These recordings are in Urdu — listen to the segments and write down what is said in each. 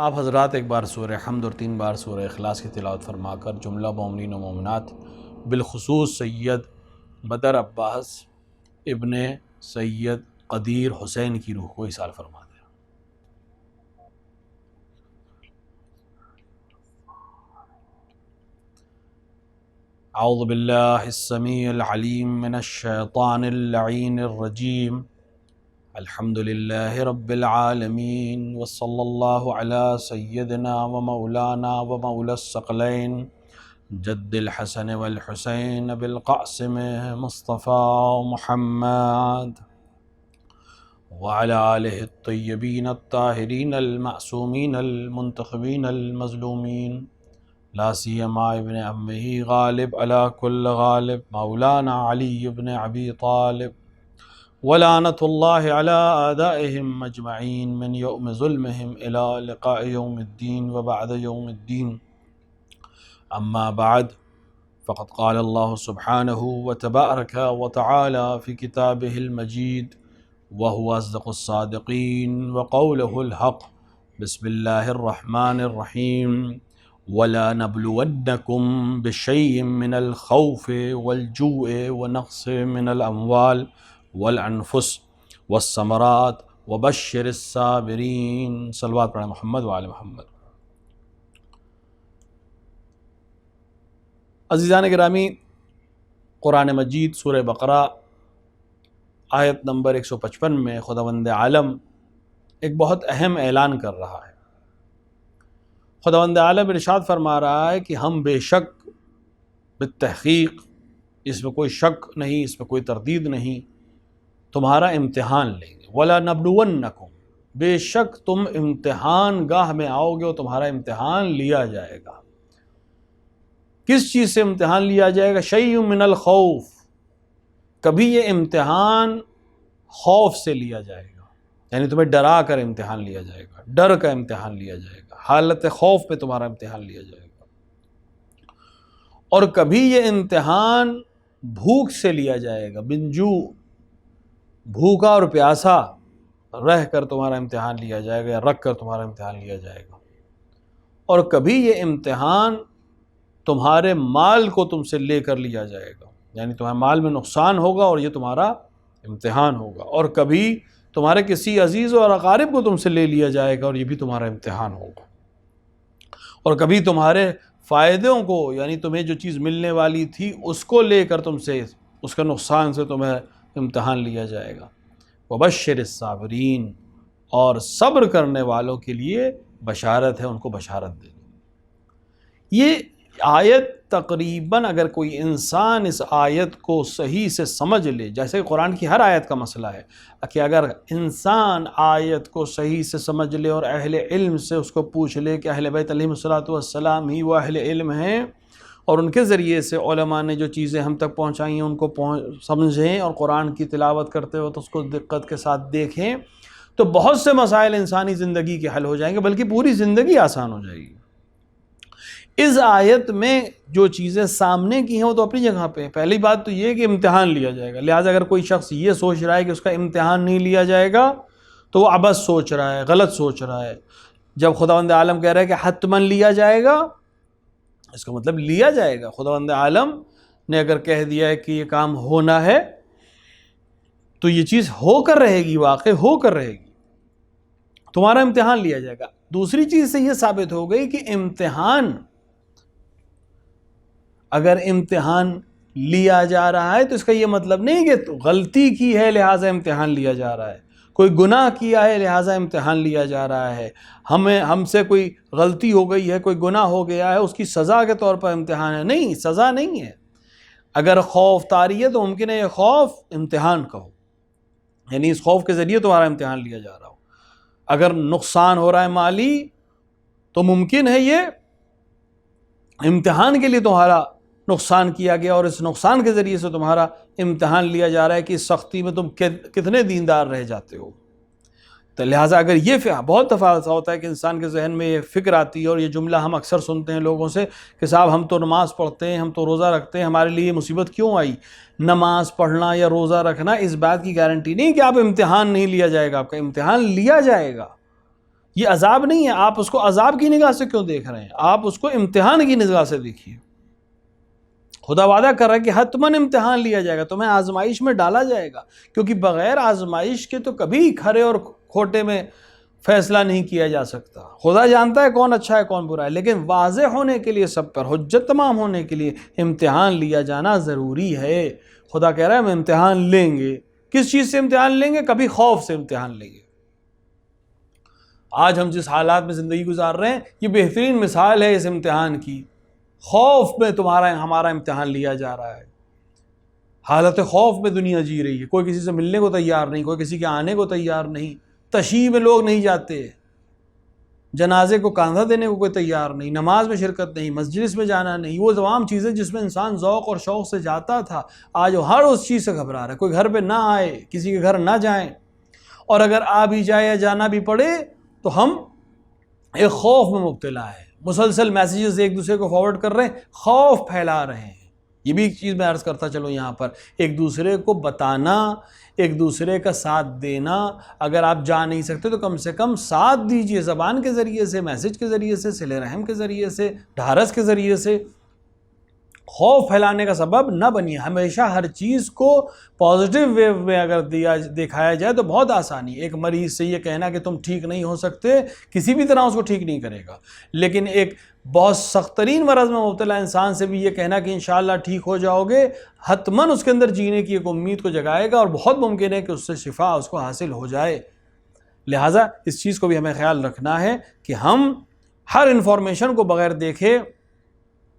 آپ حضرات ایک بار سورہ حمد اور 3 بار سورہ اخلاص کی تلاوت فرما کر جملہ مومنین و مومنات بالخصوص سید بدر عباس ابن سید قدیر حسین کی روح کو اصال فرما دیں۔ اعوذ باللہ السمیع العلیم من الشیطان اللعین الرجیم، الحمد للہ رب العالمین، وصلی اللہ علی سیدنا و مولانا و مولا الثقلین جد الحسن والحسین بالقاسم مصطفیٰ محمد وعلی آلہ الطیبین الطاہرین المعصومین المنتخبین المظلومین، لا سیما ابن عمہ غالب علی کل غالب مولانا علی ابن ابی طالب، ولعنۃ اللہ علی اعدائہم اجمعین من یوم ظلمہم الی لقاء یوم الدین وبعد یوم الدین، اما بعد فقد قال اللہ سبحانہ وتبارک وتعالی فی کتابہ المجید وهو اصدق الصادقین وقولہ الحق، بسم اللہ الرحمن الرحیم، وَلَنَبْلُوَنَّكُمْ بِشَيْءٍ مِّنَ الْخَوْفِ وَالْجُوعِ وَنَقْصٍ مِّنَ الْأَمْوَالِ وَالْأَنفُسِ وَالثَّمَرَاتِ وَبَشِّرِ الصَّابِرِينَ۔ صلوات پڑھیں محمد وآل محمد۔ عزیزان گرامی، قرآن مجید سورہ بقرہ آیت نمبر 155 میں خداوند عالم ایک بہت اہم اعلان کر رہا ہے۔ خداوند عالم ارشاد فرما رہا ہے کہ ہم بے شک بالتحقیق، اس میں کوئی شک نہیں، اس میں کوئی تردید نہیں، تمہارا امتحان لیں گے۔ وَلَنَبْلُوَنَّكُمْ، بے شک تم امتحان گاہ میں آؤ گے اور تمہارا امتحان لیا جائے گا۔ کس چیز سے امتحان لیا جائے گا؟ شَيْءٌ مِّنَ الْخَوْفِ، کبھی یہ امتحان خوف سے لیا جائے گا، یعنی تمہیں ڈرا کر امتحان لیا جائے گا، ڈر کا امتحان لیا جائے گا، حالت خوف پہ تمہارا امتحان لیا جائے گا۔ اور کبھی یہ امتحان بھوک سے لیا جائے گا، بنجو، بھوکا اور پیاسا رہ کر تمہارا امتحان لیا جائے گا یا رکھ کر تمہارا امتحان لیا جائے گا۔ اور کبھی یہ امتحان تمہارے مال کو تم سے لے کر لیا جائے گا، یعنی تمہارے مال میں نقصان ہوگا اور یہ تمہارا امتحان ہوگا۔ اور کبھی تمہارے کسی عزیز اور اقارب کو تم سے لے لیا جائے گا اور یہ بھی تمہارا امتحان ہوگا۔ اور کبھی تمہارے فائدوں کو، یعنی تمہیں جو چیز ملنے والی تھی اس کو لے کر تم سے، اس کا نقصان سے تمہیں امتحان لیا جائے گا۔ وَبَشِّرِ الصَّابِرِينَ، اور صبر کرنے والوں کے لیے بشارت ہے، ان کو بشارت دے دو۔ یہ آیت تقریباً اگر کوئی انسان اس آیت کو صحیح سے سمجھ لے، جیسے قرآن کی ہر آیت کا مسئلہ ہے کہ اگر انسان آیت کو صحیح سے سمجھ لے اور اہل علم سے اس کو پوچھ لے کہ اہل بیت علیہم السلام ہی وہ اہل علم ہیں اور ان کے ذریعے سے علماء نے جو چیزیں ہم تک پہنچائی ہیں ان کو سمجھیں اور قرآن کی تلاوت کرتے وقت اس کو دقت کے ساتھ دیکھیں، تو بہت سے مسائل انسانی زندگی کے حل ہو جائیں گے، بلکہ پوری زندگی آسان ہو جائے گی۔ اس آیت میں جو چیزیں سامنے کی ہیں وہ تو اپنی جگہ پہ ہیں۔ پہلی بات تو یہ کہ امتحان لیا جائے گا، لہٰذا اگر کوئی شخص یہ سوچ رہا ہے کہ اس کا امتحان نہیں لیا جائے گا تو وہ عبث سوچ رہا ہے، غلط سوچ رہا ہے۔ جب خداوند عالم کہہ رہا ہے کہ حتماً لیا جائے گا، اس کا مطلب لیا جائے گا۔ خداوند عالم نے اگر کہہ دیا ہے کہ یہ کام ہونا ہے تو یہ چیز ہو کر رہے گی، واقع ہو کر رہے گی، تمہارا امتحان لیا جائے گا۔ دوسری چیز سے یہ ثابت ہو گئی کہ امتحان، اگر امتحان لیا جا رہا ہے تو اس کا یہ مطلب نہیں کہ غلطی کی ہے لہٰذا امتحان لیا جا رہا ہے، کوئی گناہ کیا ہے لہٰذا امتحان لیا جا رہا ہے، ہم سے کوئی غلطی ہو گئی ہے، کوئی گناہ ہو گیا ہے، اس کی سزا کے طور پر امتحان ہے۔ نہیں، سزا نہیں ہے۔ اگر خوف طاری ہے تو ممکن ہے یہ خوف امتحان کا ہو، یعنی اس خوف کے ذریعے تمہارا امتحان لیا جا رہا ہو۔ اگر نقصان ہو رہا ہے مالی تو ممکن ہے یہ امتحان کے لیے تمہارا نقصان کیا گیا اور اس نقصان کے ذریعے سے تمہارا امتحان لیا جا رہا ہے کہ اس سختی میں تم کتنے دیندار رہ جاتے ہو۔ تو لہٰذا اگر یہ بہت دفعہ ایسا ہوتا ہے کہ انسان کے ذہن میں یہ فکر آتی ہے، اور یہ جملہ ہم اکثر سنتے ہیں لوگوں سے کہ صاحب ہم تو نماز پڑھتے ہیں، ہم تو روزہ رکھتے ہیں، ہمارے لیے یہ مصیبت کیوں آئی؟ نماز پڑھنا یا روزہ رکھنا اس بات کی گارنٹی نہیں کہ آپ امتحان نہیں لیا جائے گا، آپ کا امتحان لیا جائے گا۔ یہ عذاب نہیں ہے، آپ اس کو عذاب کی نگاہ سے کیوں دیکھ رہے ہیں؟ آپ اس کو امتحان کی نگاہ سے دیکھیے۔ خدا وعدہ کر رہا ہے کہ حتماً امتحان لیا جائے گا، تمہیں آزمائش میں ڈالا جائے گا، کیونکہ بغیر آزمائش کے تو کبھی کھرے اور کھوٹے میں فیصلہ نہیں کیا جا سکتا۔ خدا جانتا ہے کون اچھا ہے کون برا ہے، لیکن واضح ہونے کے لیے، سب پر حجت تمام ہونے کے لیے امتحان لیا جانا ضروری ہے۔ خدا کہہ رہا ہے ہم امتحان لیں گے۔ کس چیز سے امتحان لیں گے؟ کبھی خوف سے امتحان لیں گے۔ آج ہم جس حالات میں زندگی گزار رہے ہیں، یہ بہترین مثال ہے اس امتحان کی۔ خوف میں ہمارا امتحان لیا جا رہا ہے۔ حالت خوف میں دنیا جی رہی ہے، کوئی کسی سے ملنے کو تیار نہیں، کوئی کسی کے آنے کو تیار نہیں، تشییع میں لوگ نہیں جاتے، جنازے کو کاندھا دینے کو کوئی تیار نہیں، نماز میں شرکت نہیں، مجلس میں جانا نہیں، وہ تمام چیزیں جس میں انسان ذوق اور شوق سے جاتا تھا، آج وہ ہر اس چیز سے گھبرا رہا ہے۔ کوئی گھر پہ نہ آئے، کسی کے گھر نہ جائیں، اور اگر آ بھی جائے یا جانا بھی پڑے تو ہم ایک خوف میں مبتلا ہے، مسلسل میسیجز ایک دوسرے کو فارورڈ کر رہے ہیں، خوف پھیلا رہے ہیں۔ یہ بھی ایک چیز میں عرض کرتا چلوں یہاں پر، ایک دوسرے کو بتانا، ایک دوسرے کا ساتھ دینا، اگر آپ جا نہیں سکتے تو کم سے کم ساتھ دیجئے، زبان کے ذریعے سے، میسج کے ذریعے سے، صلہ رحم کے ذریعے سے، ڈھارس کے ذریعے سے۔ خوف پھیلانے کا سبب نہ بنیے۔ ہمیشہ ہر چیز کو پازیٹیو ویو میں اگر دکھایا جائے تو بہت آسانی۔ ایک مریض سے یہ کہنا کہ تم ٹھیک نہیں ہو سکتے کسی بھی طرح اس کو ٹھیک نہیں کرے گا، لیکن ایک بہت سخت ترین مرض میں مبتلا انسان سے بھی یہ کہنا کہ انشاءاللہ ٹھیک ہو جاؤ گے، حتماً اس کے اندر جینے کی ایک امید کو جگائے گا، اور بہت ممکن ہے کہ اس سے شفا اس کو حاصل ہو جائے۔ لہٰذا اس چیز کو بھی ہمیں خیال رکھنا ہے کہ ہم ہر انفارمیشن کو بغیر دیکھے،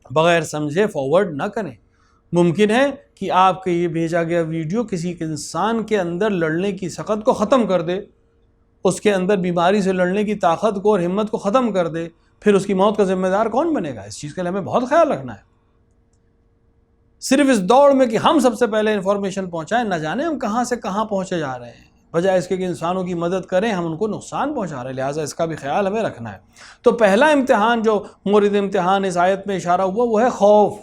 بغیر سمجھے فارورڈ نہ کریں۔ ممکن ہے کہ آپ کے یہ بھیجا گیا ویڈیو کسی انسان کے اندر لڑنے کی سخت کو ختم کر دے، اس کے اندر بیماری سے لڑنے کی طاقت کو اور ہمت کو ختم کر دے، پھر اس کی موت کا ذمہ دار کون بنے گا؟ اس چیز کے لیے ہمیں بہت خیال رکھنا ہے۔ صرف اس دوڑ میں کہ ہم سب سے پہلے انفارمیشن پہنچائیں، نہ جانے ہم کہاں سے کہاں پہنچے جا رہے ہیں، بجائے اس کے کہ انسانوں کی مدد کریں ہم ان کو نقصان پہنچا رہے ہیں۔ لہٰذا اس کا بھی خیال ہمیں رکھنا ہے۔ تو پہلا امتحان جو مورد امتحان اس آیت میں اشارہ ہوا وہ ہے خوف۔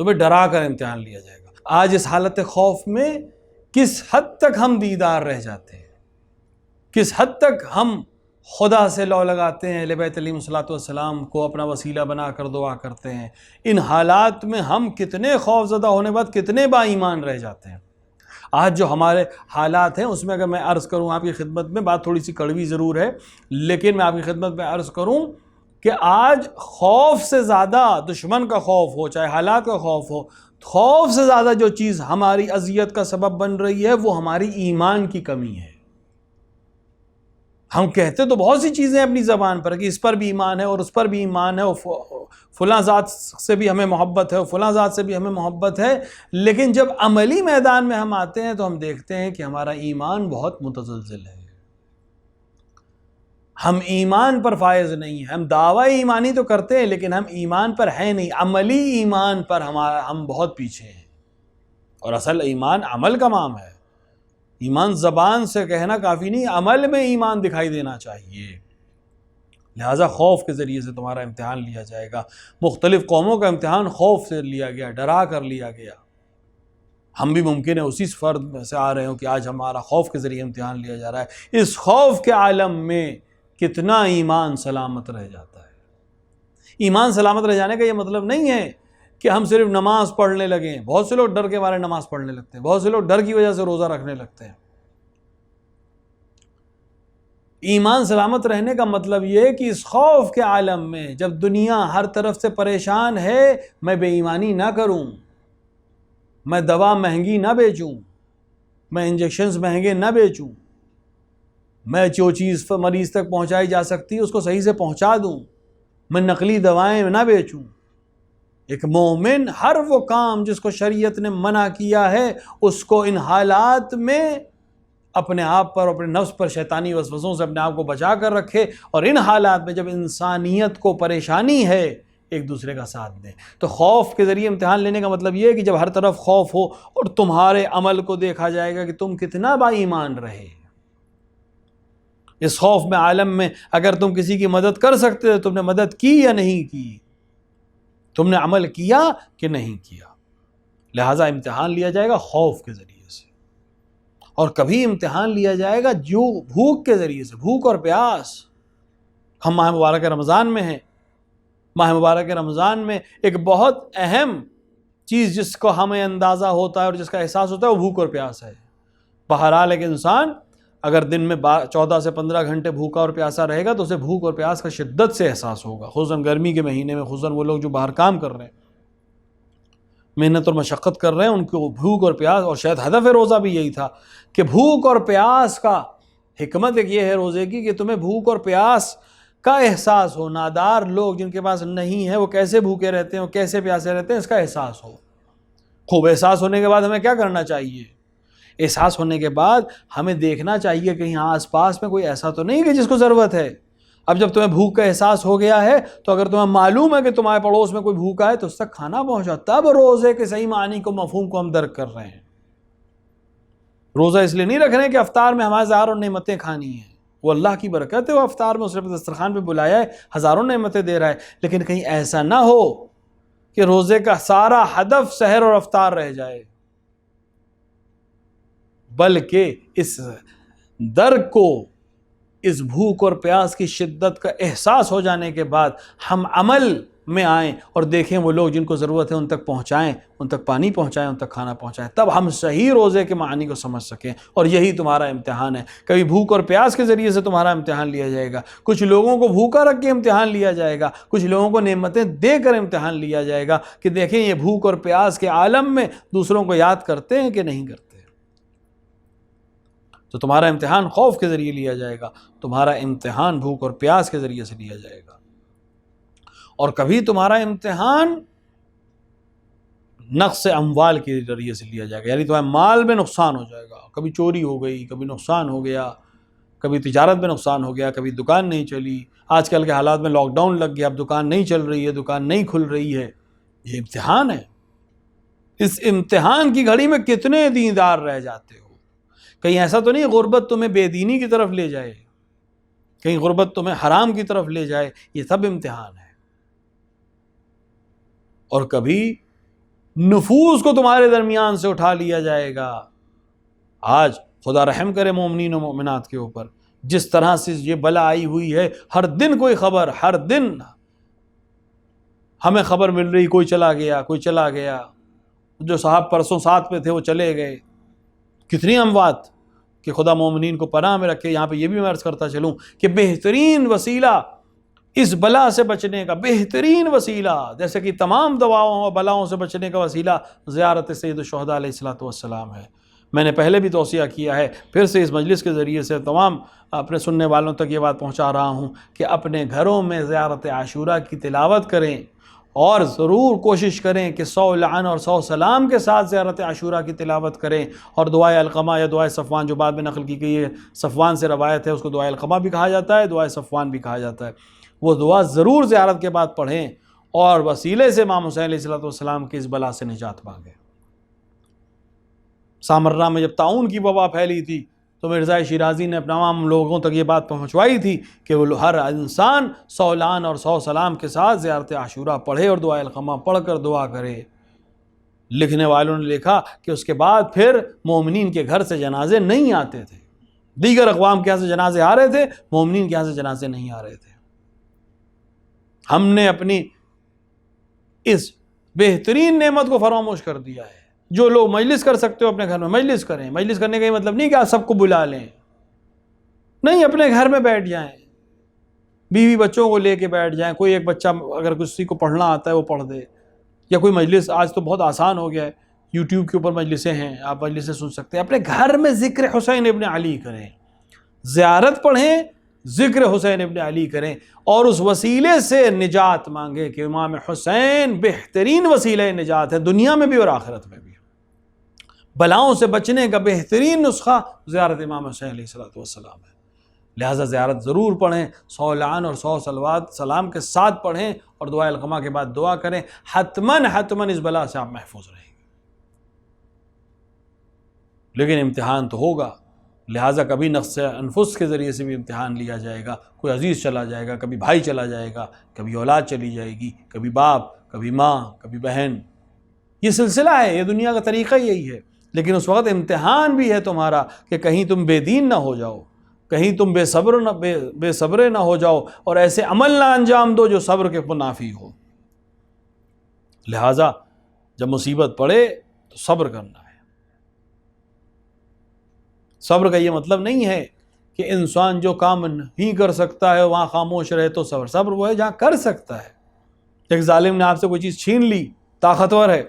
تمہیں ڈرا کر امتحان لیا جائے گا۔ آج اس حالت خوف میں کس حد تک ہم دیدار رہ جاتے ہیں، کس حد تک ہم خدا سے لو لگاتے ہیں، نبی علیہ الصلوۃ والسلام کو اپنا وسیلہ بنا کر دعا کرتے ہیں، ان حالات میں ہم کتنے خوف زدہ ہونے بعد کتنے با ایمان رہ جاتے ہیں۔ آج جو ہمارے حالات ہیں اس میں اگر میں عرض کروں آپ کی خدمت میں، بات تھوڑی سی کڑوی ضرور ہے، لیکن میں آپ کی خدمت میں عرض کروں کہ آج خوف سے زیادہ، دشمن کا خوف ہو چاہے حالات کا خوف ہو، خوف سے زیادہ جو چیز ہماری اذیت کا سبب بن رہی ہے وہ ہماری ایمان کی کمی ہے۔ ہم کہتے تو بہت سی چیزیں اپنی زبان پر کہ اس پر بھی ایمان ہے اور اس پر بھی ایمان ہے، اور فلاں ذات سے بھی ہمیں محبت ہے اور فلاں ذات سے بھی ہمیں محبت ہے، لیکن جب عملی میدان میں ہم آتے ہیں تو ہم دیکھتے ہیں کہ ہمارا ایمان بہت متزلزل ہے، ہم ایمان پر فائز نہیں ہیں۔ ہم دعویٰ ایمانی تو کرتے ہیں لیکن ہم ایمان پر ہیں نہیں، عملی ایمان پر ہم بہت پیچھے ہیں، اور اصل ایمان عمل کا نام ہے۔ ایمان زبان سے کہنا کافی نہیں، عمل میں ایمان دکھائی دینا چاہیے۔ لہٰذا خوف کے ذریعے سے تمہارا امتحان لیا جائے گا۔ مختلف قوموں کا امتحان خوف سے لیا گیا، ڈرا کر لیا گیا۔ ہم بھی ممکن ہے اسی فرد میں سے آ رہے ہوں کہ آج ہمارا خوف کے ذریعے امتحان لیا جا رہا ہے۔ اس خوف کے عالم میں کتنا ایمان سلامت رہ جاتا ہے۔ ایمان سلامت رہ جانے کا یہ مطلب نہیں ہے کہ ہم صرف نماز پڑھنے لگیں۔ بہت سے لوگ ڈر کے مارے نماز پڑھنے لگتے ہیں، بہت سے لوگ ڈر کی وجہ سے روزہ رکھنے لگتے ہیں۔ ایمان سلامت رہنے کا مطلب یہ ہے کہ اس خوف کے عالم میں جب دنیا ہر طرف سے پریشان ہے، میں بے ایمانی نہ کروں، میں دوا مہنگی نہ بیچوں، میں انجیکشنز مہنگے نہ بیچوں، میں جو چیز مریض تک پہنچائی جا سکتی ہے اس کو صحیح سے پہنچا دوں، میں نقلی دوائیں نہ بیچوں۔ ایک مومن ہر وہ کام جس کو شریعت نے منع کیا ہے اس کو ان حالات میں اپنے آپ پر، اپنے نفس پر شیطانی وسوسوں سے اپنے آپ کو بچا کر رکھے، اور ان حالات میں جب انسانیت کو پریشانی ہے ایک دوسرے کا ساتھ دیں۔ تو خوف کے ذریعے امتحان لینے کا مطلب یہ ہے کہ جب ہر طرف خوف ہو اور تمہارے عمل کو دیکھا جائے گا کہ تم کتنا با ایمان رہے۔ اس خوف میں عالم میں اگر تم کسی کی مدد کر سکتے ہو، تم نے مدد کی یا نہیں کی، تم نے عمل کیا کہ نہیں کیا۔ لہٰذا امتحان لیا جائے گا خوف کے ذریعے سے، اور کبھی امتحان لیا جائے گا جو بھوک کے ذریعے سے، بھوک اور پیاس۔ ہم ماہ مبارک رمضان میں ہیں، ماہ مبارک رمضان میں ایک بہت اہم چیز جس کو ہمیں اندازہ ہوتا ہے اور جس کا احساس ہوتا ہے وہ بھوک اور پیاس ہے۔ بہرحال ایک انسان اگر دن میں 14 سے 15 گھنٹے بھوکا اور پیاسا رہے گا تو اسے بھوک اور پیاس کا شدت سے احساس ہوگا، خصوصاً گرمی کے مہینے میں، خصوصاً وہ لوگ جو باہر کام کر رہے ہیں، محنت اور مشقت کر رہے ہیں، ان کو بھوک اور پیاس، اور شاید ہدف روزہ بھی یہی تھا کہ بھوک اور پیاس کا حکمت ایک یہ ہے روزے کی کہ تمہیں بھوک اور پیاس کا احساس ہو، نادار لوگ جن کے پاس نہیں ہے وہ کیسے بھوکے رہتے ہیں، وہ کیسے پیاسے رہتے ہیں، اس کا احساس ہو۔ خوب احساس ہونے کے بعد ہمیں کیا کرنا چاہیے؟ احساس ہونے کے بعد ہمیں دیکھنا چاہیے کہیں آس پاس میں کوئی ایسا تو نہیں کہ جس کو ضرورت ہے۔ اب جب تمہیں بھوک کا احساس ہو گیا ہے تو اگر تمہیں معلوم ہے کہ تمہارے پڑوس میں کوئی بھوکا ہے تو اس تک کھانا پہنچاؤ، تب روزے کے صحیح معنی کو، مفہوم کو ہم درک کر رہے ہیں۔ روزہ اس لیے نہیں رکھ رہے ہیں کہ افطار میں ہمارے ہزاروں نعمتیں کھانی ہیں، وہ اللہ کی برکت ہے، وہ افطار میں اس نے دسترخوان پہ بلایا ہے، ہزاروں نعمتیں دے رہا ہے، لیکن کہیں ایسا نہ ہو کہ روزے کا سارا ہدف سحر اور افطار رہ جائے، بلکہ اس درد کو، اس بھوک اور پیاس کی شدت کا احساس ہو جانے کے بعد ہم عمل میں آئیں اور دیکھیں وہ لوگ جن کو ضرورت ہے ان تک پہنچائیں، ان تک پانی پہنچائیں، ان تک کھانا پہنچائیں، تب ہم صحیح روزے کے معنی کو سمجھ سکیں۔ اور یہی تمہارا امتحان ہے، کبھی بھوک اور پیاس کے ذریعے سے تمہارا امتحان لیا جائے گا، کچھ لوگوں کو بھوکا رکھ کے امتحان لیا جائے گا، کچھ لوگوں کو نعمتیں دے کر امتحان لیا جائے گا کہ دیکھیں یہ بھوک اور پیاس کے عالم میں دوسروں کو یاد کرتے ہیں کہ نہیں کرتے۔ تو تمہارا امتحان خوف کے ذریعے لیا جائے گا، تمہارا امتحان بھوک اور پیاس کے ذریعے سے لیا جائے گا، اور کبھی تمہارا امتحان نقص اموال کے ذریعے سے لیا جائے گا، یعنی تمہارے مال میں نقصان ہو جائے گا، کبھی چوری ہو گئی، کبھی نقصان ہو گیا، کبھی تجارت میں نقصان ہو گیا، کبھی دکان نہیں چلی، آج کل کے حالات میں لاک ڈاؤن لگ گیا، اب دکان نہیں چل رہی ہے، دکان نہیں کھل رہی ہے، یہ امتحان ہے۔ اس امتحان کی گھڑی میں کتنے دیندار رہ جاتے ہو؟ کہیں ایسا تو نہیں غربت تمہیں بے دینی کی طرف لے جائے، کہیں غربت تمہیں حرام کی طرف لے جائے، یہ سب امتحان ہے۔ اور کبھی نفوس کو تمہارے درمیان سے اٹھا لیا جائے گا۔ آج خدا رحم کرے مومنین و مومنات کے اوپر، جس طرح سے یہ بلا آئی ہوئی ہے، ہر دن کوئی خبر، ہر دن ہمیں خبر مل رہی کوئی چلا گیا، کوئی چلا گیا، جو صاحب پرسوں ساتھ پہ تھے وہ چلے گئے، کتنی اموات، کہ خدا مومنین کو پناہ میں رکھے۔ یہاں پہ یہ بھی میں عرض کرتا چلوں کہ بہترین وسیلہ اس بلا سے بچنے کا، بہترین وسیلہ، جیسے کہ تمام دواؤں اور بلاؤں سے بچنے کا وسیلہ زیارت سید الشہداء علیہ الصلوۃ والسلام ہے۔ میں نے پہلے بھی توصیہ کیا ہے، پھر سے اس مجلس کے ذریعے سے تمام اپنے سننے والوں تک یہ بات پہنچا رہا ہوں کہ اپنے گھروں میں زیارت عاشوراء کی تلاوت کریں، اور ضرور کوشش کریں کہ 100 لعن اور 100 سلام کے ساتھ زیارت عاشوراء کی تلاوت کریں، اور دعائے القمہ یا دعائے صفوان جو بعد میں نقل کی گئی ہے، صفوان سے روایت ہے، اس کو دعائے القمہ بھی کہا جاتا ہے، دعائے صفوان بھی کہا جاتا ہے، وہ دعا ضرور زیارت کے بعد پڑھیں اور وسیلے سے امام حسین علیہ السلام کی اس بلا سے نجات مانگیں۔ سامرہ میں جب طاعون کی وبا پھیلی تھی تو مرزا شیرازی نے تمام لوگوں تک یہ بات پہنچوائی تھی کہ وہ ہر انسان 100 لعن اور 100 سلام کے ساتھ زیارت عاشوراء پڑھے اور دعائے القمہ پڑھ کر دعا کرے۔ لکھنے والوں نے لکھا کہ اس کے بعد پھر مومنین کے گھر سے جنازے نہیں آتے تھے، دیگر اقوام کے یہاں سے جنازے آ رہے تھے، مومنین کے یہاں سے جنازے نہیں آ رہے تھے۔ ہم نے اپنی اس بہترین نعمت کو فراموش کر دیا ہے۔ جو لوگ مجلس کر سکتے ہو اپنے گھر میں مجلس کریں، مجلس کرنے کا یہ مطلب نہیں کہ آپ سب کو بلا لیں، نہیں، اپنے گھر میں بیٹھ جائیں، بیوی بچوں کو لے کے بیٹھ جائیں، کوئی ایک بچہ اگر کسی کو پڑھنا آتا ہے وہ پڑھ دے، یا کوئی مجلس، آج تو بہت آسان ہو گیا ہے، یوٹیوب کے اوپر مجلسیں ہیں، آپ مجلسیں سن سکتے ہیں، اپنے گھر میں ذکر حسین ابن علی کریں، زیارت پڑھیں، ذکر حسین ابن علی کریں، اور اس وسیلے سے نجات مانگیں کہ امام حسین بہترین وسیلہ نجات ہے، دنیا میں بھی اور آخرت میں بھی۔ بلاؤں سے بچنے کا بہترین نسخہ زیارت امام حسین علیہ السلام ہے، لہٰذا زیارت ضرور پڑھیں، 100 لعن اور 100 صلوات سلام کے ساتھ پڑھیں، اور دعائے القمہ کے بعد دعا کریں، حتماً اس بلا سے آپ محفوظ رہیں گے۔ لیکن امتحان تو ہوگا، لہٰذا کبھی نقص انفس کے ذریعے سے بھی امتحان لیا جائے گا، کوئی عزیز چلا جائے گا، کبھی بھائی چلا جائے گا، کبھی اولاد چلی جائے گی، کبھی باپ، کبھی ماں، کبھی بہن، یہ سلسلہ ہے، یہ دنیا کا طریقہ یہی ہے۔ لیکن اس وقت امتحان بھی ہے تمہارا کہ کہیں تم بے دین نہ ہو جاؤ، کہیں تم بے صبر نہ ہو جاؤ اور ایسے عمل نہ انجام دو جو صبر کے منافی ہو۔ لہٰذا جب مصیبت پڑے تو صبر کرنا ہے۔ صبر کا یہ مطلب نہیں ہے کہ انسان جو کام نہیں کر سکتا ہے وہاں خاموش رہے تو صبر۔ صبر وہ ہے جہاں کر سکتا ہے۔ ایک ظالم نے آپ سے کوئی چیز چھین لی، طاقتور ہے،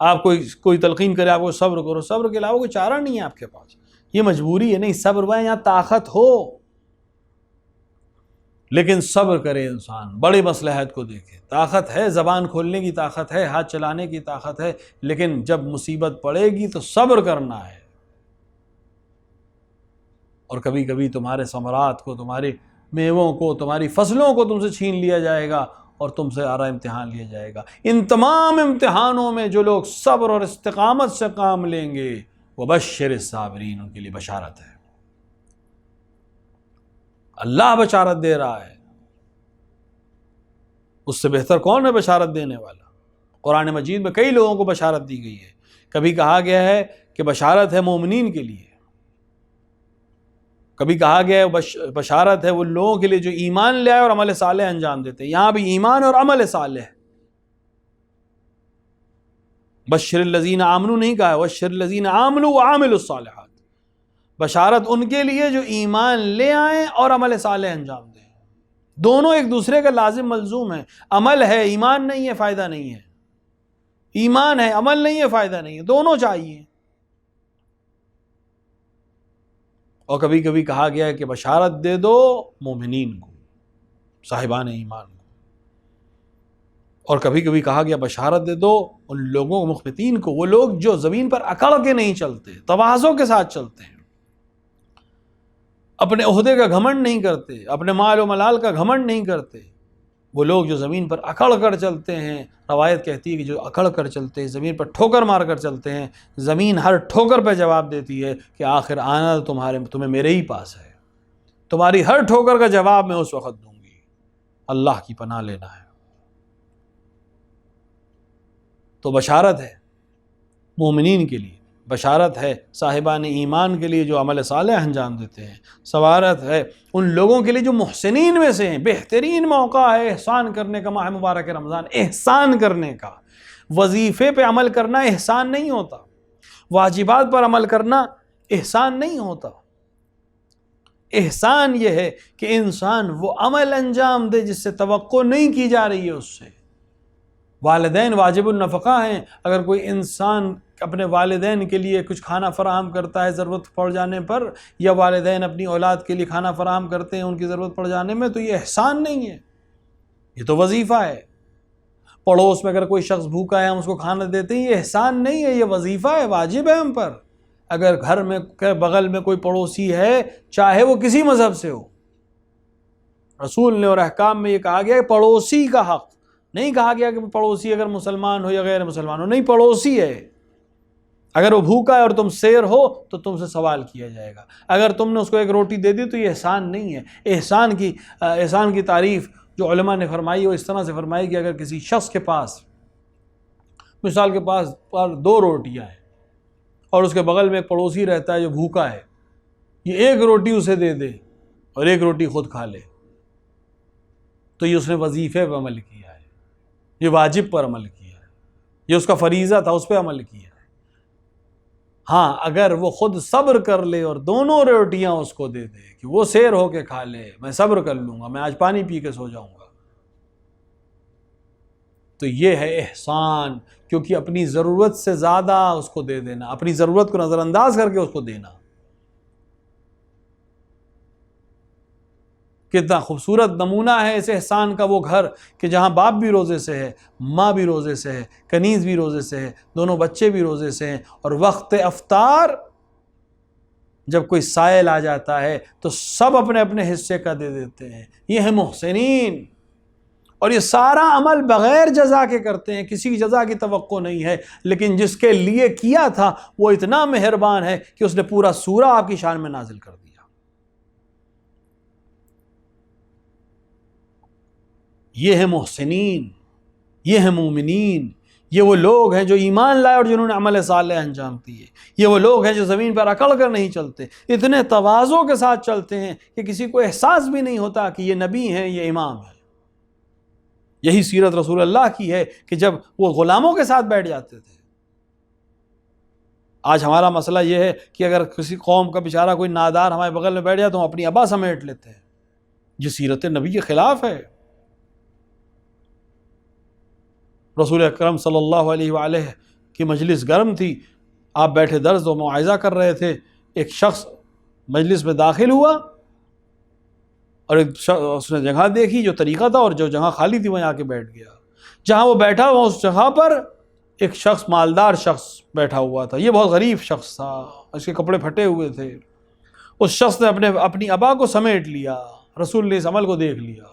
آپ کوئی تلقین کرے آپ کو صبر کرو، صبر کے علاوہ کوئی چارہ نہیں ہے آپ کے پاس، یہ مجبوری ہے نہیں، صبر وہ ہے یہاں طاقت ہو، لیکن صبر کرے انسان، بڑی مصلحت کو دیکھے۔ طاقت ہے، زبان کھولنے کی طاقت ہے، ہاتھ چلانے کی طاقت ہے، لیکن جب مصیبت پڑے گی تو صبر کرنا ہے۔ اور کبھی کبھی تمہارے ثمرات کو، تمہارے میووں کو، تمہاری فصلوں کو تم سے چھین لیا جائے گا اور تم سے آرا امتحان لیا جائے گا۔ ان تمام امتحانوں میں جو لوگ صبر اور استقامت سے کام لیں گے وبشر الصابرین، ان کے لیے بشارت ہے۔ اللہ بشارت دے رہا ہے، اس سے بہتر کون ہے بشارت دینے والا؟ قرآن مجید میں کئی لوگوں کو بشارت دی گئی ہے۔ کبھی کہا گیا ہے کہ بشارت ہے مومنین کے لیے، کبھی کہا گیا ہے بشارت ہے وہ لوگوں کے لیے جو ایمان لے آئے اور عمل صالح انجام دیتے ہیں۔ یہاں بھی ایمان اور عمل صالح، بشر الذین آمنوا نہیں کہا ہے، بشر الذین آمنوا وعملوا الصالحات، بشارت ان کے لیے جو ایمان لے آئیں اور عمل صالح انجام دیں۔ دونوں ایک دوسرے کا لازم ملزوم ہے۔ عمل ہے، ایمان نہیں ہے، فائدہ نہیں ہے، ایمان ہے، عمل نہیں ہے، فائدہ نہیں ہے، دونوں چاہیے۔ اور کبھی کبھی کہا گیا ہے کہ بشارت دے دو مومنین کو، صاحبان ایمان کو، اور کبھی کبھی کہا گیا بشارت دے دو ان لوگوں مخبتین کو، وہ لوگ جو زمین پر اکڑ کے نہیں چلتے، تواضع کے ساتھ چلتے ہیں، اپنے عہدے کا گھمنڈ نہیں کرتے، اپنے مال و ملال کا گھمنڈ نہیں کرتے، وہ لوگ جو زمین پر اکڑ کر چلتے ہیں۔ روایت کہتی ہے کہ جو اکڑ کر چلتے ہیں، زمین پر ٹھوکر مار کر چلتے ہیں، زمین ہر ٹھوکر پہ جواب دیتی ہے کہ آخر آنا تمہیں میرے ہی پاس ہے، تمہاری ہر ٹھوکر کا جواب میں اس وقت دوں گی۔ اللہ کی پناہ لینا ہے۔ تو بشارت ہے مومنین کے لیے، بشارت ہے صاحبان ایمان کے لیے جو عمل صالح انجام دیتے ہیں، سوارت ہے ان لوگوں کے لیے جو محسنین میں سے ہیں۔ بہترین موقع ہے احسان کرنے کا، ماہ مبارک رمضان، احسان کرنے کا۔ وظیفے پہ عمل کرنا احسان نہیں ہوتا، واجبات پر عمل کرنا احسان نہیں ہوتا۔ احسان یہ ہے کہ انسان وہ عمل انجام دے جس سے توقع نہیں کی جا رہی ہے اس سے۔ والدین واجب النفقہ ہیں، اگر کوئی انسان اپنے والدین کے لیے کچھ کھانا فراہم کرتا ہے ضرورت پڑ جانے پر، یا والدین اپنی اولاد کے لیے کھانا فراہم کرتے ہیں ان کی ضرورت پڑ جانے میں، تو یہ احسان نہیں ہے، یہ تو وظیفہ ہے۔ پڑوس میں اگر کوئی شخص بھوکا ہے ہم اس کو کھانا دیتے ہیں، یہ احسان نہیں ہے، یہ وظیفہ ہے، واجب ہے ہم پر۔ اگر گھر میں بغل میں کوئی پڑوسی ہے، چاہے وہ کسی مذہب سے ہو، رسول نے اور احکام میں یہ کہا گیا کہ پڑوسی کا حق، نہیں کہا گیا کہ پڑوسی اگر مسلمان ہو یا غیر مسلمان ہو، نہیں، پڑوسی ہے۔ اگر وہ بھوکا ہے اور تم سیر ہو تو تم سے سوال کیا جائے گا۔ اگر تم نے اس کو ایک روٹی دے دی تو یہ احسان نہیں ہے۔ احسان کی تعریف جو علماء نے فرمائی وہ اس طرح سے فرمائی کہ اگر کسی شخص کے پاس، مثال کے پاس 2 روٹیاں ہیں اور اس کے بغل میں ایک پڑوسی رہتا ہے جو بھوکا ہے، یہ 1 روٹی اسے دے دے اور 1 روٹی خود کھا لے، تو یہ اس نے وظیفے پر عمل کیا ہے، یہ واجب پر عمل کیا ہے، یہ اس کا فریضہ تھا، اس پہ عمل کیا ہے۔ ہاں اگر وہ خود صبر کر لے اور دونوں روٹیاں اس کو دے دے کہ وہ سیر ہو کے کھا لے، میں صبر کر لوں گا، میں آج پانی پی کے سو جاؤں گا، تو یہ ہے احسان، کیونکہ اپنی ضرورت سے زیادہ اس کو دے دینا، اپنی ضرورت کو نظر انداز کر کے اس کو دینا۔ کتنا خوبصورت نمونہ ہے اس احسان کا وہ گھر کہ جہاں باپ بھی روزے سے ہے، ماں بھی روزے سے ہے، کنیز بھی روزے سے ہے، دونوں بچے بھی روزے سے ہیں، اور وقت افطار جب کوئی سائل آ جاتا ہے تو سب اپنے اپنے حصے کا دے دیتے ہیں۔ یہ ہے محسنین، اور یہ سارا عمل بغیر جزا کے کرتے ہیں، کسی جزا کی توقع نہیں ہے، لیکن جس کے لیے کیا تھا وہ اتنا مہربان ہے کہ اس نے پورا سورہ آپ کی شان میں نازل کر دیا۔ یہ ہے محسنین، یہ ہے مومنین، یہ وہ لوگ ہیں جو ایمان لائے اور جنہوں نے عمل صالح انجام دیے. یہ وہ لوگ ہیں جو زمین پر اکڑ کر نہیں چلتے، اتنے تواضع کے ساتھ چلتے ہیں کہ کسی کو احساس بھی نہیں ہوتا کہ یہ نبی ہیں، یہ امام ہیں. یہی سیرت رسول اللہ کی ہے کہ جب وہ غلاموں کے ساتھ بیٹھ جاتے تھے. آج ہمارا مسئلہ یہ ہے کہ اگر کسی قوم کا بیچارہ کوئی نادار ہمارے بغل میں بیٹھ جائے تو ہم اپنی ابا سمیٹ لیتے ہیں. یہ سیرت نبی کے خلاف ہے. رسول اکرم صلی اللہ علیہ وآلہ کی مجلس گرم تھی، آپ بیٹھے درس و موعظہ کر رہے تھے، ایک شخص مجلس میں داخل ہوا اور اس نے جگہ دیکھی جو طریقہ تھا، اور جو جگہ خالی تھی وہاں آ کے بیٹھ گیا. جہاں وہ بیٹھا ہوا اس جگہ پر ایک شخص، مالدار شخص بیٹھا ہوا تھا. یہ بہت غریب شخص تھا، اس کے کپڑے پھٹے ہوئے تھے. اس شخص نے اپنی ابا کو سمیٹ لیا. رسول نے اس عمل کو دیکھ لیا.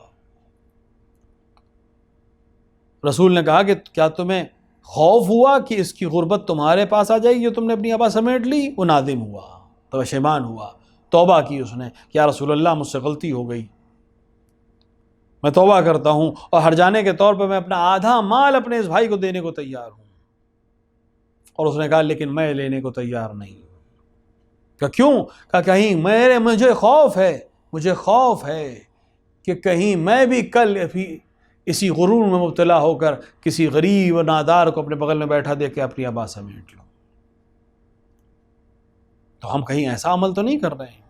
رسول نے کہا کہ کیا تمہیں خوف ہوا کہ اس کی غربت تمہارے پاس آ جائے گی جو تم نے اپنی ابا سمیٹ لی؟ وہ نادم ہوا، پشیمان ہوا، توبہ کی اس نے کہ یا رسول اللہ مجھ سے غلطی ہو گئی، میں توبہ کرتا ہوں اور ہر جانے کے طور پر میں اپنا آدھا مال اپنے اس بھائی کو دینے کو تیار ہوں. اور اس نے کہا لیکن میں لینے کو تیار نہیں. کہ کیوں؟ کہ کہیں مجھے خوف ہے کہ کہیں میں بھی کل اسی غرور میں مبتلا ہو کر کسی غریب و نادار کو اپنے بغل میں بیٹھا دیکھ کے اپنی ابا سمیٹ لوں. تو ہم کہیں ایسا عمل تو نہیں کر رہے ہیں.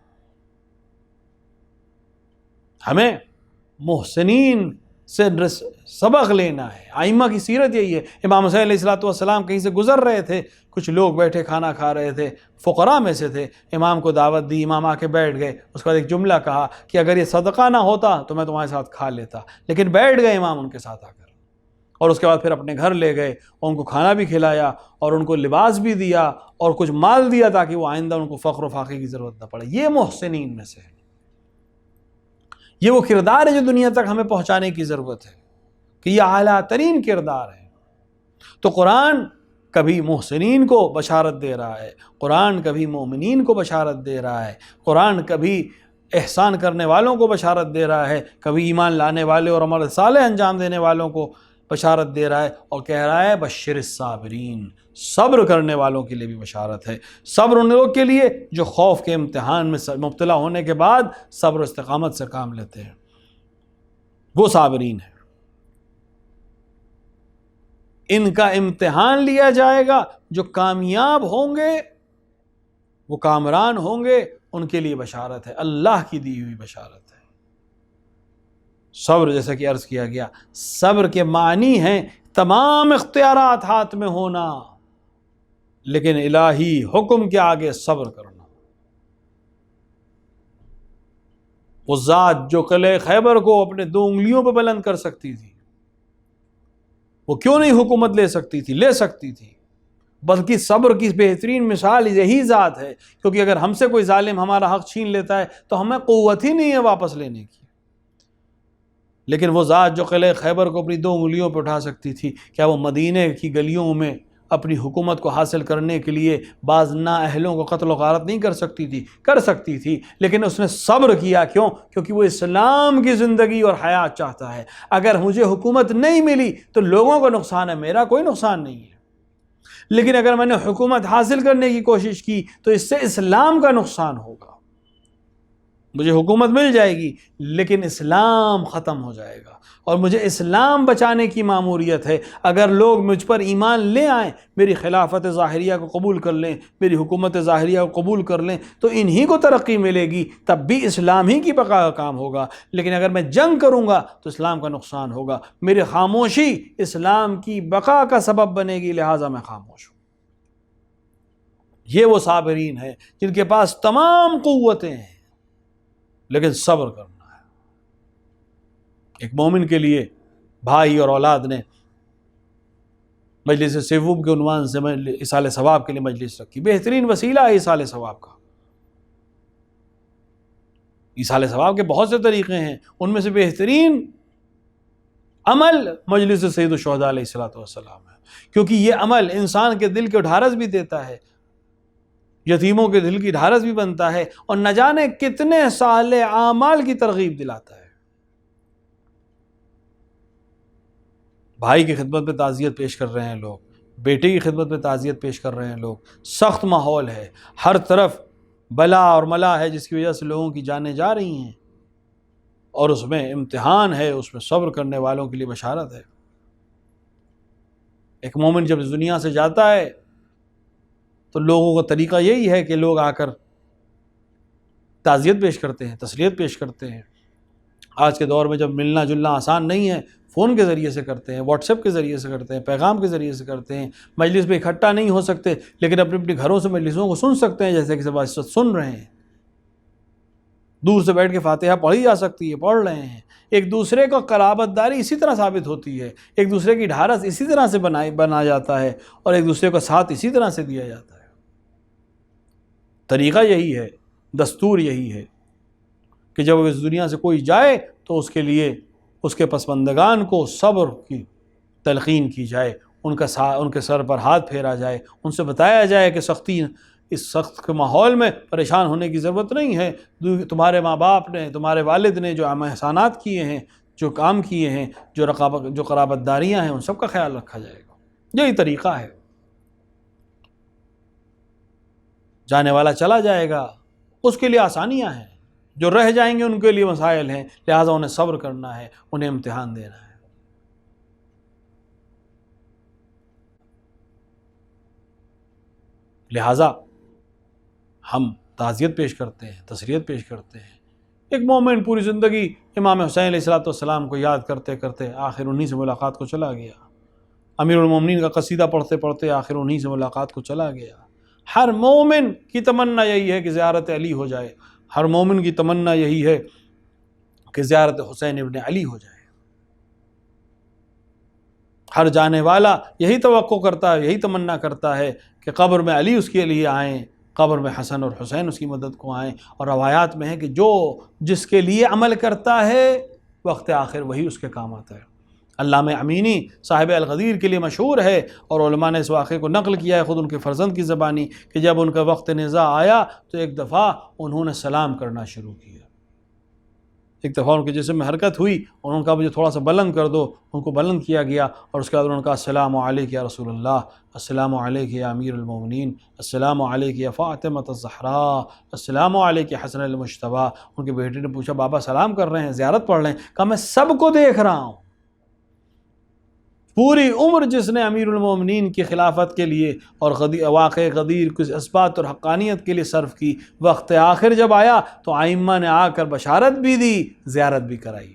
ہمیں محسنین سے سبق لینا ہے. ائمہ کی سیرت یہی ہے. امام حسین علیہ الصلوۃ والسلام کہیں سے گزر رہے تھے، کچھ لوگ بیٹھے کھانا کھا رہے تھے، فقراء میں سے تھے. امام کو دعوت دی، امام آ کے بیٹھ گئے. اس کے بعد ایک جملہ کہا کہ اگر یہ صدقہ نہ ہوتا تو میں تمہارے ساتھ کھا لیتا، لیکن بیٹھ گئے امام ان کے ساتھ آ کر. اور اس کے بعد پھر اپنے گھر لے گئے اور ان کو کھانا بھی کھلایا اور ان کو لباس بھی دیا اور کچھ مال دیا تاکہ وہ آئندہ ان کو فقر و فاقے کی ضرورت نہ پڑے. یہ محسنین میں سے ہے. یہ وہ کردار ہے جو دنیا تک ہمیں پہنچانے کی ضرورت ہے کہ یہ اعلیٰ ترین کردار ہے. تو قرآن کبھی محسنین کو بشارت دے رہا ہے، قرآن کبھی مومنین کو بشارت دے رہا ہے، قرآن کبھی احسان کرنے والوں کو بشارت دے رہا ہے، کبھی ایمان لانے والے اور عمل صالح انجام دینے والوں کو بشارت دے رہا ہے، اور کہہ رہا ہے بشر الصابرین، صبر کرنے والوں کے لیے بھی بشارت ہے. صبر ان لوگوں کے لیے جو خوف کے امتحان میں مبتلا ہونے کے بعد صبر و استقامت سے کام لیتے ہیں، وہ صابرین ہیں. ان کا امتحان لیا جائے گا. جو کامیاب ہوں گے، وہ کامران ہوں گے، ان کے لیے بشارت ہے، اللہ کی دی ہوئی بشارت ہے. صبر، جیسا کہ عرض کیا گیا، صبر کے معنی ہیں تمام اختیارات ہاتھ میں ہونا لیکن الہی حکم کے آگے صبر کرنا. وہ ذات جو قلعہ خیبر کو اپنے 2 انگلیوں پہ بلند کر سکتی تھی، وہ کیوں نہیں حکومت لے سکتی تھی؟ لے سکتی تھی. بلکہ صبر کی بہترین مثال یہی ذات ہے، کیونکہ اگر ہم سے کوئی ظالم ہمارا حق چھین لیتا ہے تو ہمیں قوت ہی نہیں ہے واپس لینے کی. لیکن وہ ذات جو قلعہ خیبر کو اپنی 2 انگلیوں پہ اٹھا سکتی تھی، کیا وہ مدینے کی گلیوں میں اپنی حکومت کو حاصل کرنے کے لیے بعض نااہلوں کو قتل و غارت نہیں کر سکتی تھی؟ کر سکتی تھی، لیکن اس نے صبر کیا. کیوں؟ کیونکہ وہ اسلام کی زندگی اور حیات چاہتا ہے. اگر مجھے حکومت نہیں ملی تو لوگوں کو نقصان ہے، میرا کوئی نقصان نہیں ہے. لیکن اگر میں نے حکومت حاصل کرنے کی کوشش کی تو اس سے اسلام کا نقصان ہوگا. مجھے حکومت مل جائے گی لیکن اسلام ختم ہو جائے گا، اور مجھے اسلام بچانے کی ماموریت ہے. اگر لوگ مجھ پر ایمان لے آئیں، میری خلافت ظاہریہ کو قبول کر لیں، میری حکومت ظاہریہ کو قبول کر لیں، تو انہی کو ترقی ملے گی، تب بھی اسلام ہی کی بقا کا کام ہوگا. لیکن اگر میں جنگ کروں گا تو اسلام کا نقصان ہوگا. میری خاموشی اسلام کی بقا کا سبب بنے گی، لہٰذا میں خاموش ہوں. یہ وہ صابرین ہیں جن کے پاس تمام قوتیں ہیں لیکن صبر کرنا ہے. ایک مومن کے لیے بھائی اور اولاد نے مجلس سیوم کے عنوان سے ایصال ثواب کے لیے مجلس رکھی. بہترین وسیلہ ہے ایصال ثواب کا. ایصال ثواب کے بہت سے طریقے ہیں، ان میں سے بہترین عمل مجلس سید الشہداء علیہ الصلوۃ والسلام ہے، کیونکہ یہ عمل انسان کے دل کو ڈھارس بھی دیتا ہے، یتیموں کے دل کی ڈھارس بھی بنتا ہے، اور نہ جانے کتنے صالح اعمال کی ترغیب دلاتا ہے. بھائی کی خدمت میں تعزیت پیش کر رہے ہیں لوگ، بیٹے کی خدمت میں تعزیت پیش کر رہے ہیں لوگ، سخت ماحول ہے، ہر طرف بلا اور ملا ہے جس کی وجہ سے لوگوں کی جانیں جا رہی ہیں، اور اس میں امتحان ہے، اس میں صبر کرنے والوں کے لیے بشارت ہے۔ ایک مومن جب اس دنیا سے جاتا ہے تو لوگوں کا طریقہ یہی ہے کہ لوگ آ کر تعزیت پیش کرتے ہیں، تسلیت پیش کرتے ہیں۔ آج کے دور میں جب ملنا جلنا آسان نہیں ہے، فون کے ذریعے سے کرتے ہیں، واٹس ایپ کے ذریعے سے کرتے ہیں، پیغام کے ذریعے سے کرتے ہیں، مجلس میں اکٹھا نہیں ہو سکتے لیکن اپنے اپنے گھروں سے مجلسوں کو سن سکتے ہیں، جیسے کہ سب اس وقت سن رہے ہیں۔ دور سے بیٹھ کے فاتحہ پڑھی جا سکتی ہے، پڑھ رہے ہیں۔ ایک دوسرے کو قرابت داری اسی طرح ثابت ہوتی ہے، ایک دوسرے کی ڈھارس اسی طرح سے بنا جاتا ہے، اور ایک دوسرے کو ساتھ اسی طرح سے دیا جاتا ہے۔ طریقہ یہی ہے، دستور یہی ہے کہ جب اس دنیا سے کوئی جائے تو اس کے لیے اس کے پسماندگان کو صبر کی تلقین کی جائے، ان کے سر پر ہاتھ پھیرا جائے، ان سے بتایا جائے کہ اس سخت کے ماحول میں پریشان ہونے کی ضرورت نہیں ہے۔ تمہارے ماں باپ نے، تمہارے والد نے جو احسانات کیے ہیں، جو کام کیے ہیں، جو قرابت داریاں ہیں، ان سب کا خیال رکھا جائے گا۔ یہی طریقہ ہے۔ جانے والا چلا جائے گا، اس کے لیے آسانیاں ہیں، جو رہ جائیں گے ان کے لیے مسائل ہیں، لہٰذا انہیں صبر کرنا ہے، انہیں امتحان دینا ہے۔ لہٰذا ہم تعزیت پیش کرتے ہیں، تسلیت پیش کرتے ہیں۔ ایک مومن پوری زندگی امام حسین علیہ السلام کو یاد کرتے کرتے آخر انہی سے ملاقات کو چلا گیا، امیر المومنین کا قصیدہ پڑھتے پڑھتے آخر انہی سے ملاقات کو چلا گیا۔ ہر مومن کی تمنا یہی ہے کہ زیارت علی ہو جائے، ہر مومن کی تمنا یہی ہے کہ زیارت حسین ابن علی ہو جائے۔ ہر جانے والا یہی توقع کرتا ہے، یہی تمنا کرتا ہے کہ قبر میں علی اس کے لیے آئیں، قبر میں حسن اور حسین اس کی مدد کو آئیں۔ اور روایات میں ہے کہ جس کے لیے عمل کرتا ہے وقت آخر وہی اس کے کام آتا ہے۔ علامہ امینی صاحب الغدیر کے لیے مشہور ہے، اور علماء نے اس واقعے کو نقل کیا ہے خود ان کے فرزند کی زبانی، کہ جب ان کا وقت نزاع آیا تو ایک دفعہ انہوں نے سلام کرنا شروع کیا۔ ایک دفعہ ان کے جسم میں حرکت ہوئی، انہوں نے کہا مجھے تھوڑا سا بلند کر دو، ان کو بلند کیا گیا، اور اس کے بعد انہوں نے کہا السلام علیک یا رسول اللہ، السلام علیک یا امیر المومنین، السلام علیک یا فاطمہ الزہراء، السلام علیک یا حسن المجتبی۔ ان کے بیٹے نے پوچھا بابا سلام کر رہے ہیں، زیارت پڑھ رہے ہیں؟ کہا میں سب کو دیکھ رہا ہوں۔ پوری عمر جس نے امیر المومنین کی خلافت کے لیے اور واقع غدیر کی اثبات اور حقانیت کے لیے صرف کی، وقت آخر جب آیا تو ائمہ نے آ کر بشارت بھی دی، زیارت بھی کرائی۔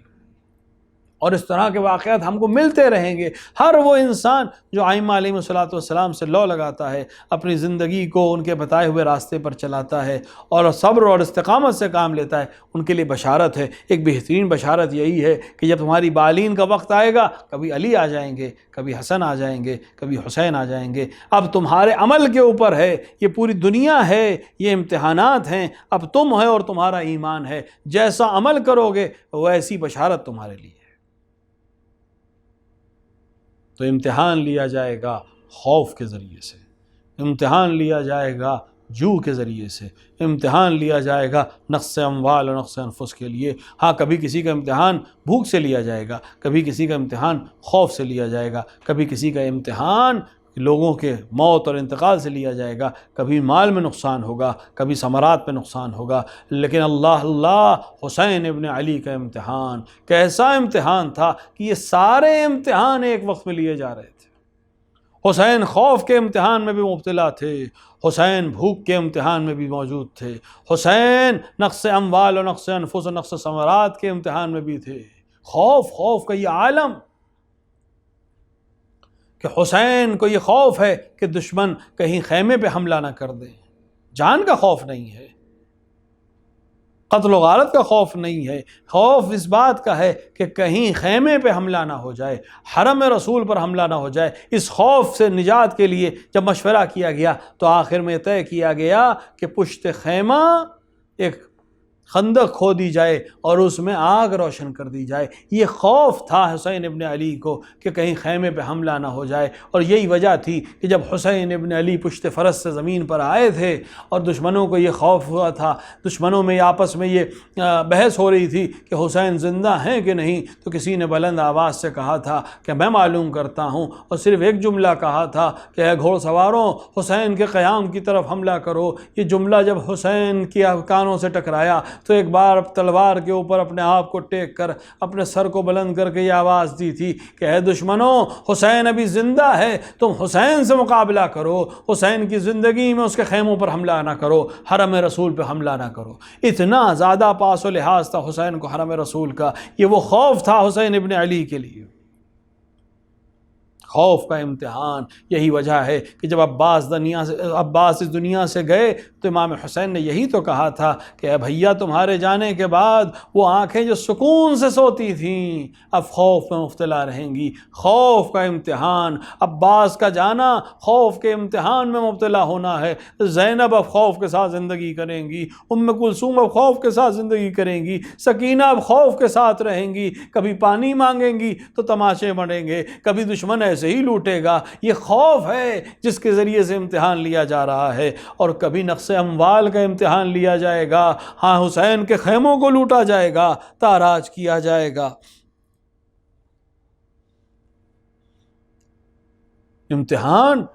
اور اس طرح کے واقعات ہم کو ملتے رہیں گے۔ ہر وہ انسان جو ائمہ علیہ السلام سے لو لگاتا ہے، اپنی زندگی کو ان کے بتائے ہوئے راستے پر چلاتا ہے اور صبر اور استقامت سے کام لیتا ہے، ان کے لیے بشارت ہے۔ ایک بہترین بشارت یہی ہے کہ جب تمہاری بالین کا وقت آئے گا، کبھی علی آ جائیں گے، کبھی حسن آ جائیں گے، کبھی حسین آ جائیں گے۔ اب تمہارے عمل کے اوپر ہے، یہ پوری دنیا ہے، یہ امتحانات ہیں، اب تم ہے اور تمہارا ایمان ہے، جیسا عمل کرو گے ویسی بشارت تمہارے لیے۔ تو امتحان لیا جائے گا خوف کے ذریعے سے، امتحان لیا جائے گا جو کے ذریعے سے، امتحان لیا جائے گا نقص اموال اور نقص انفس کے لیے۔ ہاں کبھی کسی کا امتحان بھوک سے لیا جائے گا، کبھی کسی کا امتحان خوف سے لیا جائے گا، کبھی کسی کا امتحان لوگوں کے موت اور انتقال سے لیا جائے گا، کبھی مال میں نقصان ہوگا، کبھی ثمرات پہ نقصان ہوگا۔ لیکن اللہ حسین ابن علی کا امتحان کیسا امتحان تھا کہ یہ سارے امتحان ایک وقت میں لیے جا رہے تھے۔ حسین خوف کے امتحان میں بھی مبتلا تھے، حسین بھوک کے امتحان میں بھی موجود تھے، حسین نقص اموال اور نقص انفس اور نقص ثمرات کے امتحان میں بھی تھے۔ خوف کا یہ عالم کہ حسین کو یہ خوف ہے کہ دشمن کہیں خیمے پہ حملہ نہ کر دے، جان کا خوف نہیں ہے، قتل و غارت کا خوف نہیں ہے، خوف اس بات کا ہے کہ کہیں خیمے پہ حملہ نہ ہو جائے، حرم رسول پر حملہ نہ ہو جائے۔ اس خوف سے نجات کے لیے جب مشورہ کیا گیا تو آخر میں طے کیا گیا کہ پشت خیمہ ایک خندق کھودی جائے اور اس میں آگ روشن کر دی جائے۔ یہ خوف تھا حسین ابن علی کو کہ کہیں خیمے پہ حملہ نہ ہو جائے، اور یہی وجہ تھی کہ جب حسین ابن علی پشت فرس سے زمین پر آئے تھے اور دشمنوں کو یہ خوف ہوا تھا، دشمنوں میں آپس میں یہ بحث ہو رہی تھی کہ حسین زندہ ہیں کہ نہیں، تو کسی نے بلند آواز سے کہا تھا کہ میں معلوم کرتا ہوں، اور صرف ایک جملہ کہا تھا کہ اے گھوڑ سواروں، حسین کے قیام کی طرف حملہ کرو۔ یہ جملہ جب حسین کی کانوں سے ٹکرایا تو ایک بار تلوار کے اوپر اپنے آپ کو ٹیک کر اپنے سر کو بلند کر کے یہ آواز دی تھی کہ اے دشمنوں، حسین ابھی زندہ ہے، تم حسین سے مقابلہ کرو، حسین کی زندگی میں اس کے خیموں پر حملہ نہ کرو، حرم رسول پہ حملہ نہ کرو۔ اتنا زیادہ پاس و لحاظ تھا حسین کو حرم رسول کا، یہ وہ خوف تھا حسین ابن علی کے لیے، خوف کا امتحان۔ یہی وجہ ہے کہ جب عباس اس دنیا سے گئے تو امام حسین نے یہی تو کہا تھا کہ اے بھیا، تمہارے جانے کے بعد وہ آنکھیں جو سکون سے سوتی تھیں اب خوف میں مبتلا رہیں گی۔ خوف کا امتحان، عباس کا جانا خوف کے امتحان میں مبتلا ہونا ہے۔ زینب اب خوف کے ساتھ زندگی کریں گی، ام کلثوم اب خوف کے ساتھ زندگی کریں گی، سکینہ اب خوف کے ساتھ رہیں گی، کبھی پانی مانگیں گی تو تماشے بڑھیں گے، کبھی دشمن ایسے ہی لوٹے گا۔ یہ خوف ہے جس کے ذریعے سے امتحان لیا جا رہا ہے، اور کبھی نقص اموال کا امتحان لیا جائے گا، ہاں حسین کے خیموں کو لوٹا جائے گا، تاراج کیا جائے گا۔ امتحان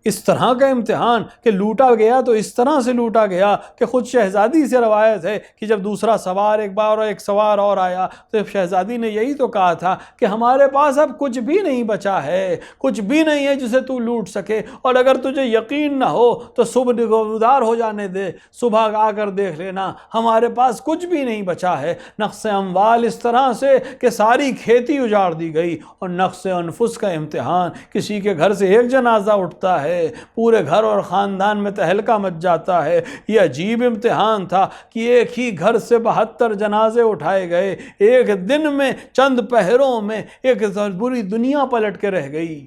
اس طرح کا امتحان کہ لوٹا گیا تو اس طرح سے لوٹا گیا کہ خود شہزادی سے روایت ہے کہ جب دوسرا سوار ایک سوار اور آیا تو شہزادی نے یہی تو کہا تھا کہ ہمارے پاس اب کچھ بھی نہیں بچا ہے، کچھ بھی نہیں ہے جسے تو لوٹ سکے، اور اگر تجھے یقین نہ ہو تو صبح نگہدار ہو جانے دے، صبح آ کر دیکھ لینا، ہمارے پاس کچھ بھی نہیں بچا ہے۔ نقص اموال اس طرح سے کہ ساری کھیتی اجاڑ دی گئی، اور نقص انفس کا امتحان، کسی کے گھر سے ایک جنازہ اٹھتا ہے پورے گھر اور خاندان میں تہلکہ مچ جاتا ہے۔ یہ عجیب امتحان تھا کہ ایک ہی گھر سے 72 جنازے اٹھائے گئے، ایک دن میں، چند پہروں میں ایک پوری دنیا پلٹ کے رہ گئی۔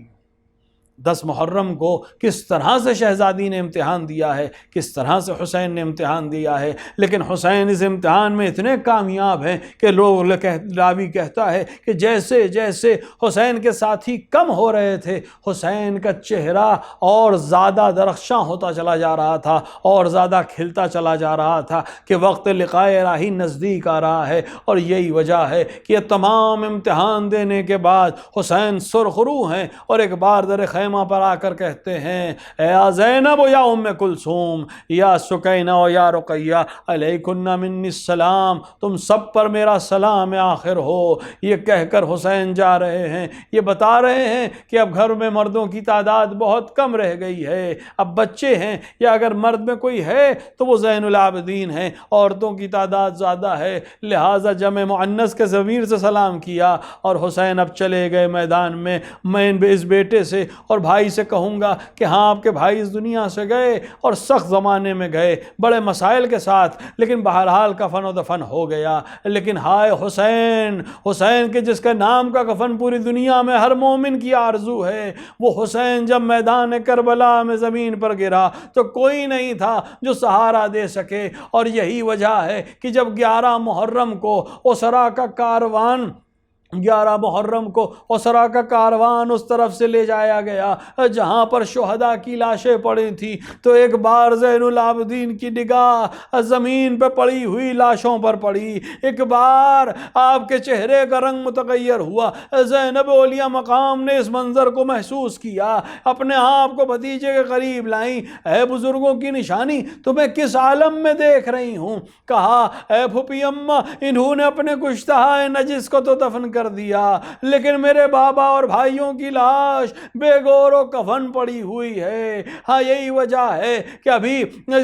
10 محرم کو کس طرح سے شہزادی نے امتحان دیا ہے، کس طرح سے حسین نے امتحان دیا ہے، لیکن حسین اس امتحان میں اتنے کامیاب ہیں کہ راوی کہتا ہے کہ جیسے جیسے حسین کے ساتھی کم ہو رہے تھے، حسین کا چہرہ اور زیادہ درخشاں ہوتا چلا جا رہا تھا، اور زیادہ کھلتا چلا جا رہا تھا کہ وقت لقاء الہی نزدیک آ رہا ہے۔ اور یہی وجہ ہے کہ یہ تمام امتحان دینے کے بعد حسین سرخ رو ہیں، اور ایک بار در خیمہ پر آ کر کہتے ہیں اے زینب و یا ام کلثوم یا سکینہ و یا رقیہ علیکن منی السلام، تم سب پر میرا سلام آخر ہو۔ یہ کہہ کر حسین جا رہے ہیں، یہ بتا رہے ہیں کہ اب گھر میں مردوں کی تعداد بہت کم رہ گئی ہے، اب بچے ہیں، یا اگر مرد میں کوئی ہے تو وہ زین العابدین ہیں، عورتوں کی تعداد زیادہ ہے، لہٰذا جمع مؤنث کے ضمیر سے سلام کیا، اور حسین اب چلے گئے میدان میں۔ میں اس بیٹے سے اور بھائی سے کہوں گا کہ ہاں آپ کے بھائی اس دنیا سے گئے اور سخت زمانے میں گئے، بڑے مسائل کے ساتھ، لیکن بہرحال کفن و دفن ہو گیا۔ لیکن ہائے حسین، حسین کے جس کے نام کا کفن پوری دنیا میں ہر مومن کی آرزو ہے، وہ حسین جب میدان کربلا میں زمین پر گرا تو کوئی نہیں تھا جو سہارا دے سکے۔ اور یہی وجہ ہے کہ جب 11 محرم کو اسرا کا کاروان 11 محرم کو اسرا کا کاروان اس طرف سے لے جایا گیا جہاں پر شہداء کی لاشیں پڑی تھیں، تو ایک بار زین العابدین کی نگاہ زمین پہ پڑی ہوئی لاشوں پر پڑی، ایک بار آپ کے چہرے کا رنگ متغیر ہوا۔ زینب اولیاء مقام نے اس منظر کو محسوس کیا، اپنے آپ کو بھتیجے کے قریب لائیں، اے بزرگوں کی نشانی، تمہیں کس عالم میں دیکھ رہی ہوں؟ کہا اے پھوپھی اماں، انہوں نے اپنے کشتہ نجس کو تو دفن کر دیا، لیکن میرے بابا اور بھائیوں کی لاش بے گور و کفن پڑی ہوئی ہے۔ ہاں یہی وجہ ہے کہ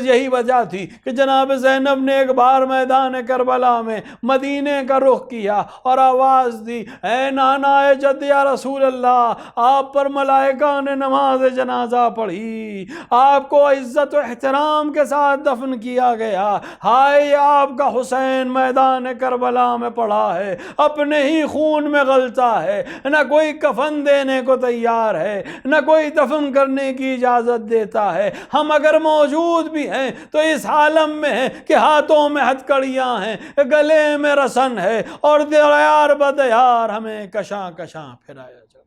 یہی وجہ تھی کہ جناب زینب نے ایک بار میدان کربلا میں مدینے کا رخ کیا اور آواز دی اے نانا، اے جد یا رسول اللہ، آپ پر ملائکہ نے نماز جنازہ پڑھی، آپ کو عزت و احترام کے ساتھ دفن کیا گیا، ہائے آپ کا حسین میدان کربلا میں پڑا ہے، اپنے ہی خون میں غلطہ ہے، نہ کوئی کفن دینے کو تیار ہے، نہ کوئی دفن کرنے کی اجازت دیتا ہے۔ ہم اگر موجود بھی ہیں تو اس عالم میں ہیں کہ ہاتھوں میں ہتھکڑیاں ہیں، گلے میں رسن ہے، اور دیار بدیار ہمیں کشاں کشاں پھرایا جاتا ہے۔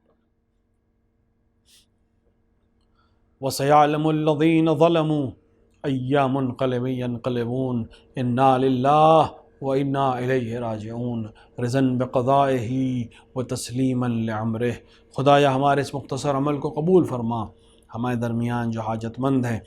وَسَيَعْلَمُ الَّذِينَ ظَلَمُوا أَيَّ مُنْقَلِبٍ يَنْقَلِبُونَ إِنَّا لِلَّهِ وَإِنَّا إِلَيْهِ راجعون رضاً بقضائه وتسلیما لعمره۔ خدایا ہمارے اس مختصر عمل کو قبول فرما، ہمارے درمیان جو حاجت مند ہیں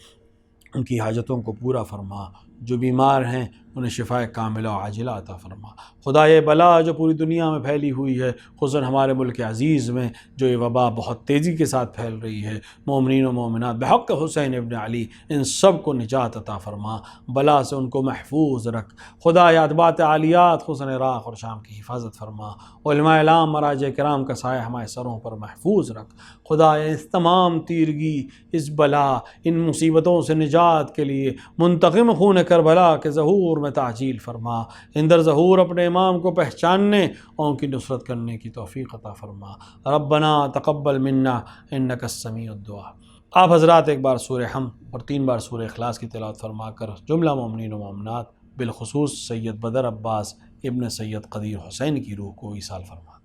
ان کی حاجتوں کو پورا فرما، جو بیمار ہیں انہیں شفاء کاملہ و عاجلہ عطا فرما۔ خدا یہ بلا جو پوری دنیا میں پھیلی ہوئی ہے، خصوصاً ہمارے ملک عزیز میں جو یہ وبا بہت تیزی کے ساتھ پھیل رہی ہے، مومنین و مومنات بحق حسین ابن علی ان سب کو نجات عطا فرما، بلا سے ان کو محفوظ رکھ۔ خدا یا اتباعِ عالیات خصوصاً عراق اور شام کی حفاظت فرما، علماء اعلام مراجع کرام کا سایہ ہمارے سروں پر محفوظ رکھ۔ خدا اس تمام تیرگی، اس بلا، ان مصیبتوں سے نجات کے لیے منتقم خون کربلا کے ظہور میں تعجیل فرما، اندر ظہور اپنے امام کو پہچاننے اور ان کی نصرت کرنے کی توفیق عطا فرما۔ ربنا تقبل منا انک السمیع الدعاء۔ آپ حضرات ایک بار سورہ حمد اور 3 بار سورہ اخلاص کی تلاوت فرما کر جملہ مومنین و مومنات بالخصوص سید بدر عباس ابن سید قدیر حسین کی روح کو ایصال فرما۔